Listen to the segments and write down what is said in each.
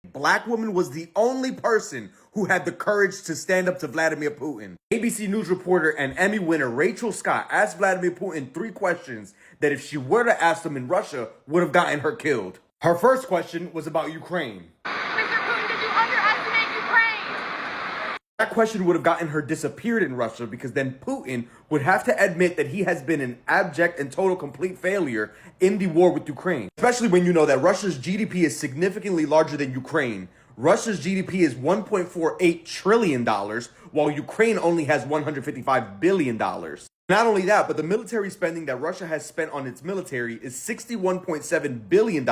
Black woman was the only person who had the courage to stand up to Vladimir Putin. ABC News reporter and Emmy winner Rachel Scott asked Vladimir Putin 3 questions that if she were to ask them in Russia would have gotten her killed. Her first question was about Ukraine. Mr. Putin, did you underestimate Ukraine? That question would have gotten her disappeared in Russia because then Putin would have to admit that he has been an abject and total complete failure in the war with Ukraine. Especially when you know that Russia's GDP is significantly larger than Ukraine. Russia's GDP is $1.48 trillion, while Ukraine only has $155 billion. Not only that, but the military spending that Russia has spent on its military is $61.7 billion,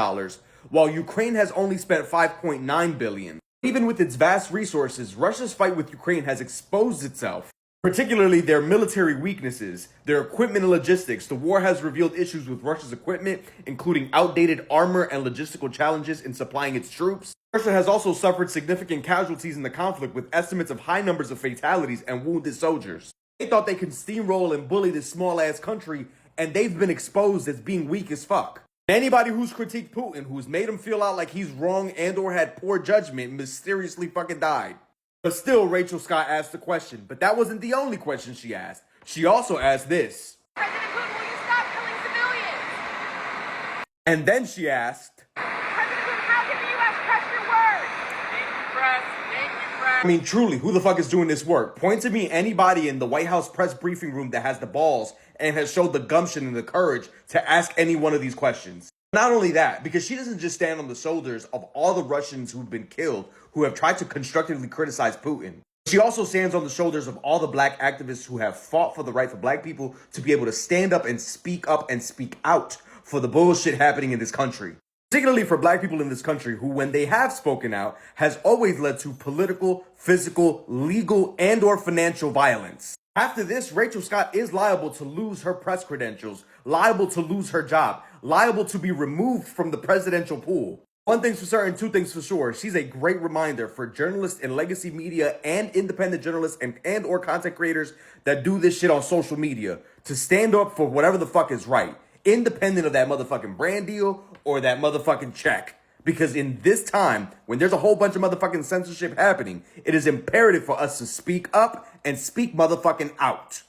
while Ukraine has only spent $5.9 billion. Even with its vast resources, Russia's fight with Ukraine has exposed itself, particularly their military weaknesses, their equipment and logistics. The war has revealed issues with Russia's equipment, including outdated armor and logistical challenges in supplying its troops. Russia has also suffered significant casualties in the conflict, with estimates of high numbers of fatalities and wounded soldiers. They thought they could steamroll and bully this small-ass country, and they've been exposed as being weak as fuck. Anybody who's critiqued Putin, who's made him feel out like he's wrong and or had poor judgment, mysteriously fucking died. But still, Rachel Scott asked the question. But that wasn't the only question she asked. She also asked this. President Putin, will you stop killing civilians? And then she asked, President Putin, how can the U.S. trust your word? Thank you, press. Thank you, press. I mean, truly, who the fuck is doing this work? Point to me anybody in the White House press briefing room that has the balls and has showed the gumption and the courage to ask any one of these questions. Not only that, because she doesn't just stand on the shoulders of all the Russians who've been killed, who have tried to constructively criticize Putin. She also stands on the shoulders of all the black activists who have fought for the right for black people to be able to stand up and speak out for the bullshit happening in this country. Particularly for black people in this country who, when they have spoken out, has always led to political, physical, legal, and or financial violence. After this, Rachel Scott is liable to lose her press credentials, liable to lose her job, liable to be removed from the presidential pool. One thing's for certain, 2 things for sure. She's a great reminder for journalists in legacy media and independent journalists and or content creators that do this shit on social media to stand up for whatever the fuck is right, independent of that motherfucking brand deal or that motherfucking check. Because in this time, when there's a whole bunch of motherfucking censorship happening, it is imperative for us to speak up and speak motherfucking out.